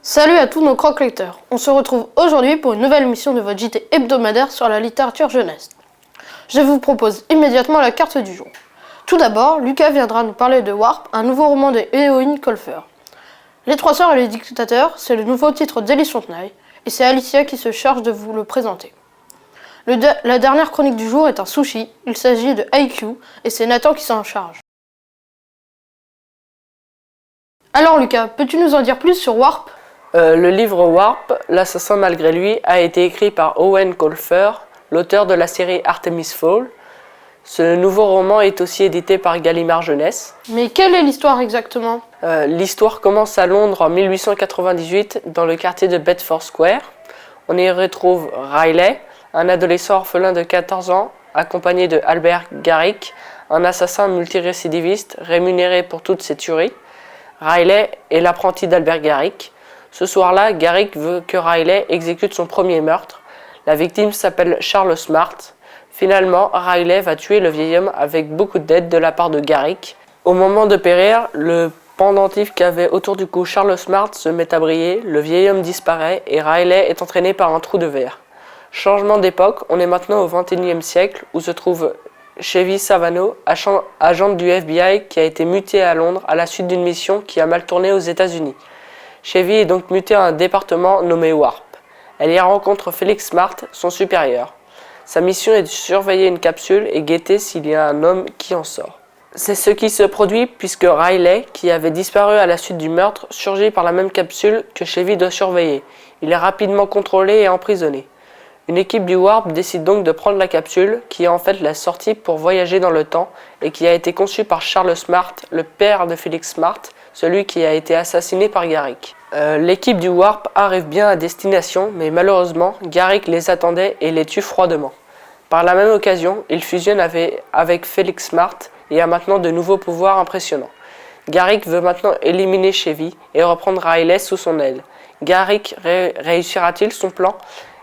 Salut à tous nos croque-lecteurs. On se retrouve aujourd'hui pour une nouvelle émission de votre JT hebdomadaire sur la littérature jeunesse. Je vous propose immédiatement la carte du jour. Tout d'abord, Lucas viendra nous parler de Warp, un nouveau roman de Eowyn Colfer. Les Trois Sœurs et les Dictateurs, c'est le nouveau titre d'Elise Fontenay, et c'est Alicia qui se charge de vous le présenter. La dernière chronique du jour est un sushi, il s'agit de IQ, et c'est Nathan qui s'en charge. Alors Lucas, peux-tu nous en dire plus sur Warp ? Le livre Warp, l'assassin malgré lui, a été écrit par Eowyn Colfer, l'auteur de la série Artemis Fowl. Ce nouveau roman est aussi édité par Gallimard Jeunesse. Mais quelle est l'histoire exactement ? L'histoire commence à Londres en 1898, dans le quartier de Bedford Square. On y retrouve Riley, un adolescent orphelin de 14 ans, accompagné de Albert Garrick, un assassin multirécidiviste rémunéré pour toutes ses tueries. Riley est l'apprenti d'Albert Garrick. Ce soir-là, Garrick veut que Riley exécute son premier meurtre. La victime s'appelle Charles Smart. Finalement, Riley va tuer le vieil homme avec beaucoup d'aide de la part de Garrick. Au moment de périr, le pendentif qu'avait autour du cou Charles Smart se met à briller, le vieil homme disparaît et Riley est entraîné par un trou de verre. Changement d'époque, on est maintenant au XXIe siècle où se trouve Chevy Savano, agente du FBI qui a été muté à Londres à la suite d'une mission qui a mal tourné aux États-Unis. Chevy est donc mutée à un département nommé Warp. Elle y rencontre Felix Smart, son supérieur. Sa mission est de surveiller une capsule et guetter s'il y a un homme qui en sort. C'est ce qui se produit puisque Riley, qui avait disparu à la suite du meurtre, surgit par la même capsule que Chevy doit surveiller. Il est rapidement contrôlé et emprisonné. Une équipe du Warp décide donc de prendre la capsule, qui est en fait la sortie pour voyager dans le temps et qui a été conçue par Charles Smart, le père de Felix Smart, celui qui a été assassiné par Garrick. L'équipe du Warp arrive bien à destination, mais malheureusement, Garrick les attendait et les tue froidement. Par la même occasion, il fusionne avec Felix Smart et a maintenant de nouveaux pouvoirs impressionnants. Garrick veut maintenant éliminer Chevy et reprendre Riley sous son aile. Garrick réussira-t-il son plan ?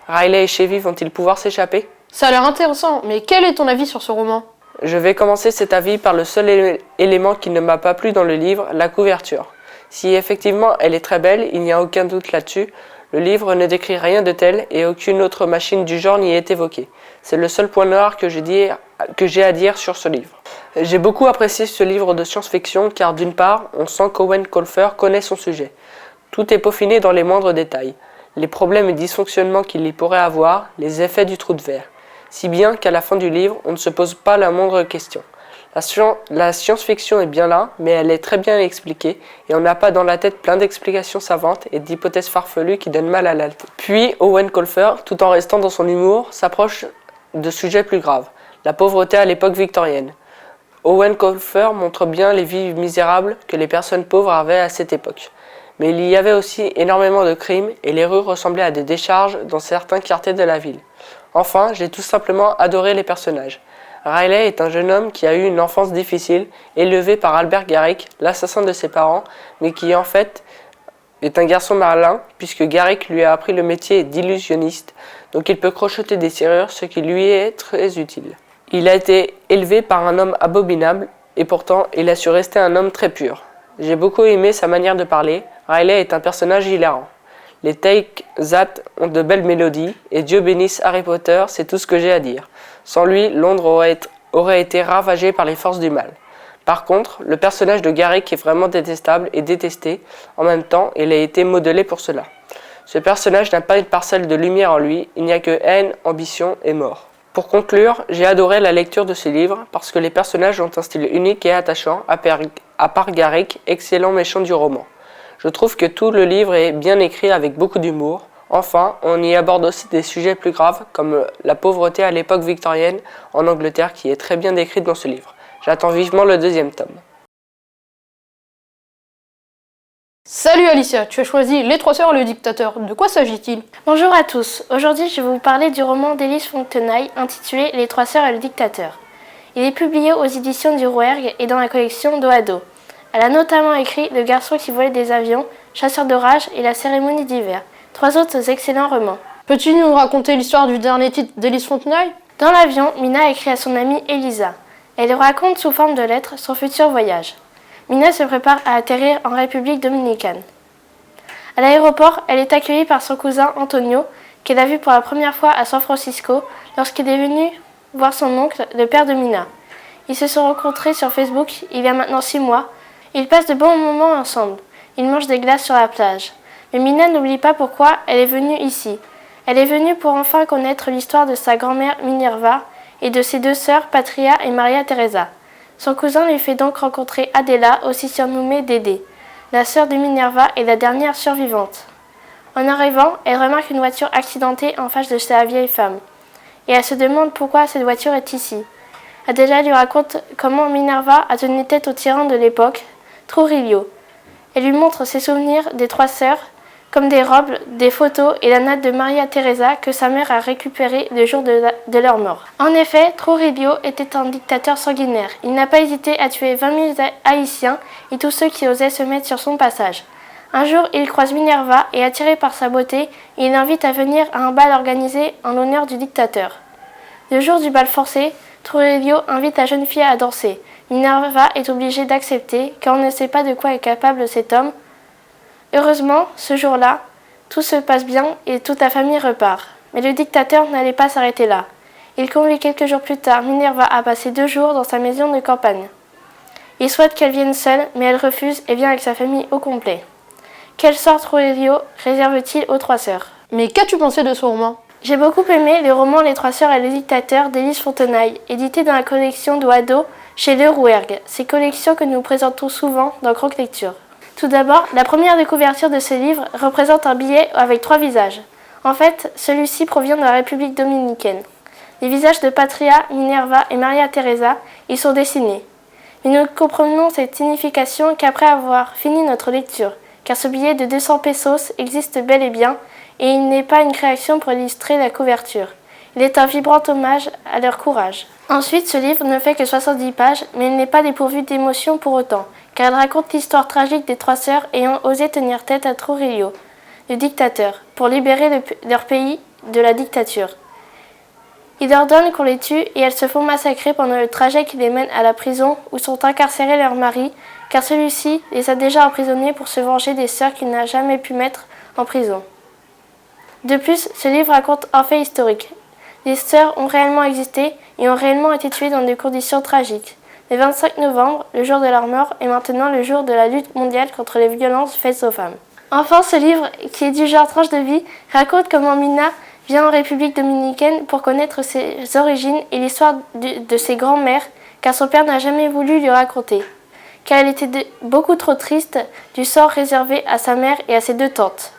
Riley et Chevy vont-ils pouvoir s'échapper ? Ça a l'air intéressant, mais quel est ton avis sur ce roman ? Je vais commencer cet avis par le seul élément qui ne m'a pas plu dans le livre, la couverture. Si effectivement elle est très belle, il n'y a aucun doute là-dessus, le livre ne décrit rien de tel et aucune autre machine du genre n'y est évoquée. C'est le seul point noir que j'ai à dire sur ce livre. J'ai beaucoup apprécié ce livre de science-fiction car d'une part, on sent qu'Eowyn Colfer connaît son sujet. Tout est peaufiné dans les moindres détails. Les problèmes et dysfonctionnements qu'il y pourrait avoir, les effets du trou de verre. Si bien qu'à la fin du livre, on ne se pose pas la moindre question. La science-fiction est bien là, mais elle est très bien expliquée, et on n'a pas dans la tête plein d'explications savantes et d'hypothèses farfelues qui donnent mal à la tête. Puis, Eowyn Colfer, tout en restant dans son humour, s'approche de sujets plus graves, la pauvreté à l'époque victorienne. Eowyn Colfer montre bien les vies misérables que les personnes pauvres avaient à cette époque. Mais il y avait aussi énormément de crimes et les rues ressemblaient à des décharges dans certains quartiers de la ville. Enfin, j'ai tout simplement adoré les personnages. Riley est un jeune homme qui a eu une enfance difficile, élevé par Albert Garrick, l'assassin de ses parents, mais qui en fait est un garçon malin puisque Garrick lui a appris le métier d'illusionniste, donc il peut crocheter des serrures, ce qui lui est très utile. Il a été élevé par un homme abominable et pourtant il a su rester un homme très pur. J'ai beaucoup aimé sa manière de parler. Riley est un personnage hilarant. Les Take-That ont de belles mélodies et Dieu bénisse Harry Potter, c'est tout ce que j'ai à dire. Sans lui, Londres aurait été ravagée par les forces du mal. Par contre, le personnage de Garrick est vraiment détestable et détesté. En même temps, il a été modelé pour cela. Ce personnage n'a pas une parcelle de lumière en lui, il n'y a que haine, ambition et mort. Pour conclure, j'ai adoré la lecture de ce livre parce que les personnages ont un style unique et attachant, à part Garrick, excellent méchant du roman. Je trouve que tout le livre est bien écrit avec beaucoup d'humour. Enfin, on y aborde aussi des sujets plus graves comme la pauvreté à l'époque victorienne en Angleterre qui est très bien décrite dans ce livre. J'attends vivement le deuxième tome. Salut Alicia, tu as choisi Les Trois Sœurs et le Dictateur. De quoi s'agit-il ? Bonjour à tous, aujourd'hui je vais vous parler du roman d'Elise Fontenay intitulé Les Trois Sœurs et le Dictateur. Il est publié aux éditions du Rouergue et dans la collection Dos à Dos. Elle a notamment écrit Le garçon qui volait des avions, Chasseur d'orage et La cérémonie d'hiver, 3 autres excellents romans. Peux-tu nous raconter l'histoire du dernier titre d'Elise Fontenay ? Dans l'avion, Mina écrit à son amie Elisa. Elle lui raconte sous forme de lettres son futur voyage. Mina se prépare à atterrir en République dominicaine. À l'aéroport, elle est accueillie par son cousin Antonio, qu'elle a vu pour la première fois à San Francisco lorsqu'il est venu voir son oncle, le père de Mina. Ils se sont rencontrés sur Facebook il y a maintenant 6 mois. Ils passent de bons moments ensemble. Ils mangent des glaces sur la plage. Mais Mina n'oublie pas pourquoi elle est venue ici. Elle est venue pour enfin connaître l'histoire de sa grand-mère Minerva et de ses 2 sœurs Patria et Maria Teresa. Son cousin lui fait donc rencontrer Adela, aussi surnommée Dédé, la sœur de Minerva et la dernière survivante. En arrivant, elle remarque une voiture accidentée en face de sa vieille femme. Et elle se demande pourquoi cette voiture est ici. Adela lui raconte comment Minerva a tenu tête au tyran de l'époque, Trujillo. Elle lui montre ses souvenirs des 3 sœurs, comme des robes, des photos et la natte de Maria Teresa que sa mère a récupérée le jour de leur mort. En effet, Trujillo était un dictateur sanguinaire. Il n'a pas hésité à tuer 20 000 Haïtiens et tous ceux qui osaient se mettre sur son passage. Un jour, il croise Minerva et, attiré par sa beauté, il l'invite à venir à un bal organisé en l'honneur du dictateur. Le jour du bal forcé, Trujillo invite la jeune fille à danser. Minerva est obligée d'accepter car on ne sait pas de quoi est capable cet homme. Heureusement, ce jour-là, tout se passe bien et toute la famille repart. Mais le dictateur n'allait pas s'arrêter là. Il convie quelques jours plus tard Minerva à passer 2 jours dans sa maison de campagne. Il souhaite qu'elle vienne seule, mais elle refuse et vient avec sa famille au complet. Quel sort Trujillo réserve-t-il aux 3 sœurs? Mais qu'as-tu pensé de ce roman? J'ai beaucoup aimé le roman Les 3 sœurs et le dictateur d'Élise Fontenaille, édité dans la collection d'Oado chez Le Rouergue. Ces collections que nous présentons souvent dans Croque Lecture. Tout d'abord, la première de couverture de ce livre représente un billet avec 3 visages. En fait, celui-ci provient de la République dominicaine. Les visages de Patria, Minerva et Maria Teresa y sont dessinés. Mais nous comprenons cette signification qu'après avoir fini notre lecture, car ce billet de 200 pesos existe bel et bien, et il n'est pas une création pour illustrer la couverture. Il est un vibrant hommage à leur courage. Ensuite, ce livre ne fait que 70 pages, mais il n'est pas dépourvu d'émotion pour autant, car il raconte l'histoire tragique des 3 sœurs ayant osé tenir tête à Trujillo, le dictateur, pour libérer leur pays de la dictature. Il ordonne qu'on les tue et elles se font massacrer pendant le trajet qui les mène à la prison où sont incarcérés leurs maris, car celui-ci les a déjà emprisonnés pour se venger des sœurs qu'il n'a jamais pu mettre en prison. De plus, ce livre raconte un fait historique. Les sœurs ont réellement existé et ont réellement été tuées dans des conditions tragiques. Le 25 novembre, le jour de leur mort, est maintenant le jour de la lutte mondiale contre les violences faites aux femmes. Enfin, ce livre, qui est du genre tranche de vie, raconte comment Mina vient en République dominicaine pour connaître ses origines et l'histoire de ses grands-mères, car son père n'a jamais voulu lui raconter, car elle était beaucoup trop triste du sort réservé à sa mère et à ses 2 tantes.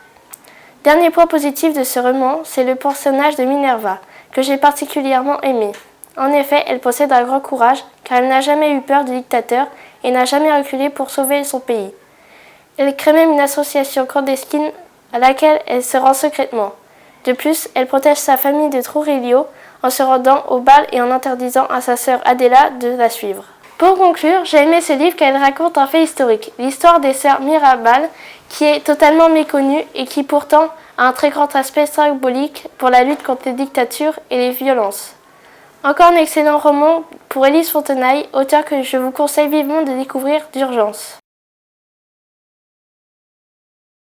Dernier point positif de ce roman, c'est le personnage de Minerva, que j'ai particulièrement aimé. En effet, elle possède un grand courage, car elle n'a jamais eu peur du dictateur et n'a jamais reculé pour sauver son pays. Elle crée même une association clandestine à laquelle elle se rend secrètement. De plus, elle protège sa famille de Trujillo en se rendant au bal et en interdisant à sa sœur Adela de la suivre. Pour conclure, j'ai aimé ce livre car il raconte un fait historique, l'histoire des sœurs Mirabal, qui est totalement méconnue et qui pourtant a un très grand aspect symbolique pour la lutte contre les dictatures et les violences. Encore un excellent roman pour Élise Fontenaille, auteur que je vous conseille vivement de découvrir d'urgence.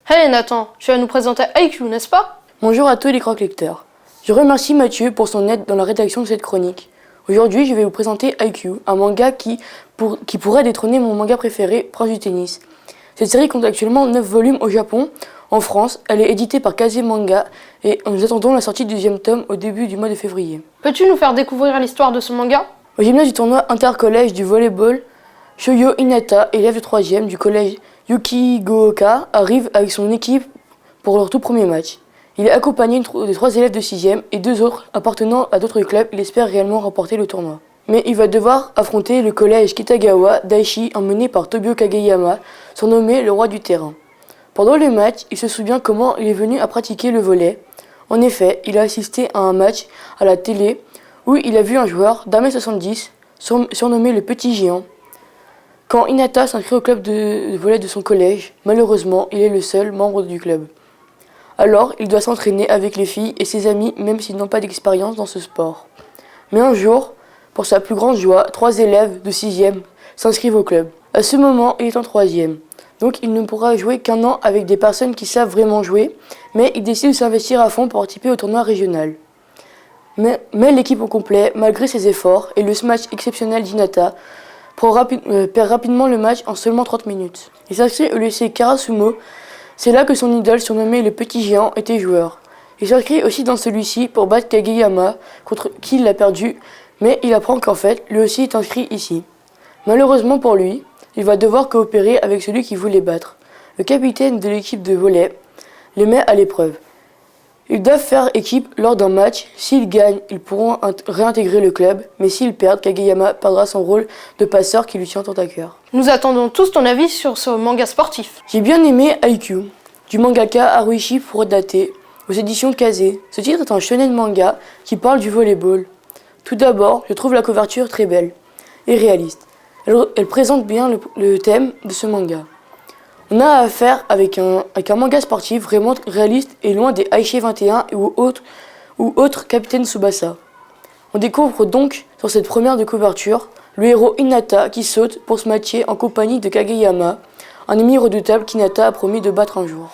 Hey Nathan, tu vas nous présenter IQ, n'est-ce pas? Bonjour à tous les croque-lecteurs. Je remercie Mathieu pour son aide dans la rédaction de cette chronique. Aujourd'hui, je vais vous présenter IQ, un manga qui pourrait détrôner mon manga préféré, Prince du tennis. Cette série compte actuellement 9 volumes au Japon. En France, elle est éditée par Kazé Manga et nous attendons la sortie du 2e tome au début du mois de février. Peux-tu nous faire découvrir l'histoire de ce manga? Au gymnase du tournoi intercollège du volleyball, Shoyo Hinata, élève de 3e du collège Yukigooka, arrive avec son équipe pour leur tout premier match. Il est accompagné de 3 élèves de 6e et 2 autres appartenant à d'autres clubs. Il espère réellement remporter le tournoi. Mais il va devoir affronter le collège Kitagawa Daishi emmené par Tobio Kageyama, surnommé le roi du terrain. Pendant le match, il se souvient comment il est venu à pratiquer le volley. En effet, il a assisté à un match à la télé où il a vu un joueur d'1m70 surnommé le Petit Géant. Quand Hinata s'inscrit au club de volley de son collège, malheureusement, il est le seul membre du club. Alors, il doit s'entraîner avec les filles et ses amis, même s'ils n'ont pas d'expérience dans ce sport. Mais un jour, pour sa plus grande joie, 3 élèves de 6e s'inscrivent au club. À ce moment, il est en 3e. Donc il ne pourra jouer qu'un an avec des personnes qui savent vraiment jouer, mais il décide de s'investir à fond pour participer au tournoi régional. Mais l'équipe au complet, malgré ses efforts et le smash exceptionnel d'Hinata, perd rapidement le match en seulement 30 minutes. Il s'inscrit au lycée Karasumo, c'est là que son idole, surnommé le Petit Géant, était joueur. Il s'inscrit aussi dans celui-ci pour battre Kageyama, contre qui il a perdu, mais il apprend qu'en fait, lui aussi est inscrit ici. Malheureusement pour lui, il va devoir coopérer avec celui qui voulait battre. Le capitaine de l'équipe de volley les met à l'épreuve. Ils doivent faire équipe lors d'un match. S'ils gagnent, ils pourront réintégrer le club, mais s'ils perdent, Kageyama perdra son rôle de passeur qui lui tient tant à cœur. Nous attendons tous ton avis sur ce manga sportif. J'ai bien aimé Haikyuu, du mangaka Haruichi Furodate, aux éditions Kazé. Ce titre est un shonen manga qui parle du volleyball. Tout d'abord, je trouve la couverture très belle et réaliste. Elle présente bien le thème de ce manga. On a affaire avec un manga sportif vraiment réaliste et loin des Aichi 21 ou autres Capitaine Tsubasa. On découvre donc sur cette première de couverture le héros Hinata qui saute pour se matcher en compagnie de Kageyama, un ennemi redoutable qu'Hinata a promis de battre un jour.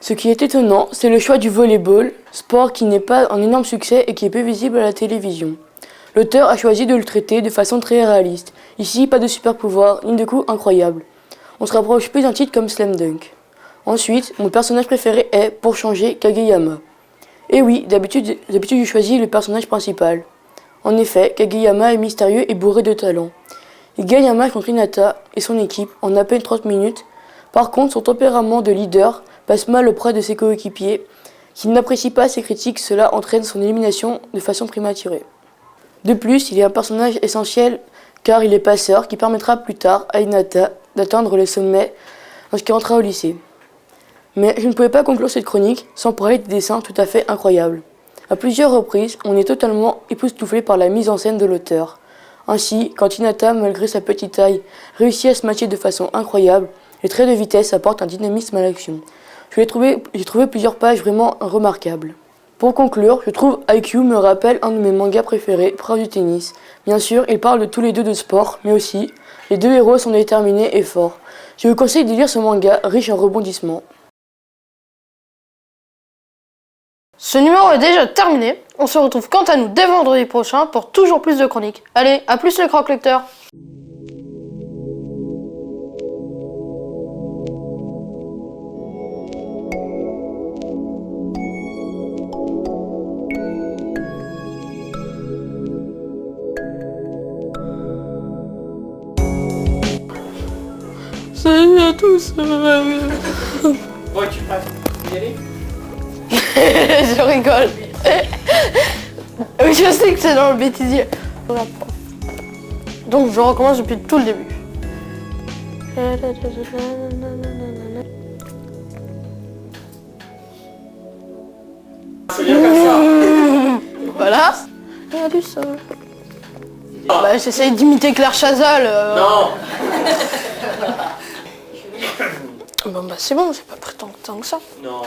Ce qui est étonnant, c'est le choix du volleyball, sport qui n'est pas un énorme succès et qui est peu visible à la télévision. L'auteur a choisi de le traiter de façon très réaliste. Ici, pas de super pouvoir ni de coups incroyables. On se rapproche plus d'un titre comme Slam Dunk. Ensuite, mon personnage préféré est, pour changer, Kageyama. Et oui, d'habitude je choisis le personnage principal. En effet, Kageyama est mystérieux et bourré de talent. Il gagne un match contre Hinata et son équipe en à peine 30 minutes. Par contre, son tempérament de leader passe mal auprès de ses coéquipiers, qui n'apprécient pas ses critiques, cela entraîne son élimination de façon prématurée. De plus, il est un personnage essentiel car il est passeur qui permettra plus tard à Hinata d'atteindre le sommet lorsqu'il rentrera au lycée. Mais je ne pouvais pas conclure cette chronique sans parler des dessins tout à fait incroyables. À plusieurs reprises, on est totalement époustouflé par la mise en scène de l'auteur. Ainsi, quand Hinata, malgré sa petite taille, réussit à se matcher de façon incroyable, les traits de vitesse apportent un dynamisme à l'action. J'ai trouvé plusieurs pages vraiment remarquables. Pour conclure, je trouve Haikyuu me rappelle un de mes mangas préférés, Prince du tennis. Bien sûr, ils parlent de tous les deux de sport, mais aussi, les deux héros sont déterminés et forts. Je vous conseille de lire ce manga riche en rebondissements. Ce numéro est déjà terminé. On se retrouve quant à nous dès vendredi prochain pour toujours plus de chroniques. Allez, à plus les croque-lecteurs. Salut à tous. Bon, tu peux y aller? Je rigole. Oui, je sais que c'est dans le bêtisier. Donc je recommence depuis tout le début. C'est bien comme ça. Voilà. Salut ça. Bah j'essaye d'imiter Claire Chazal. Non. Bon bah c'est bon, j'ai pas pris tant que ça. Non.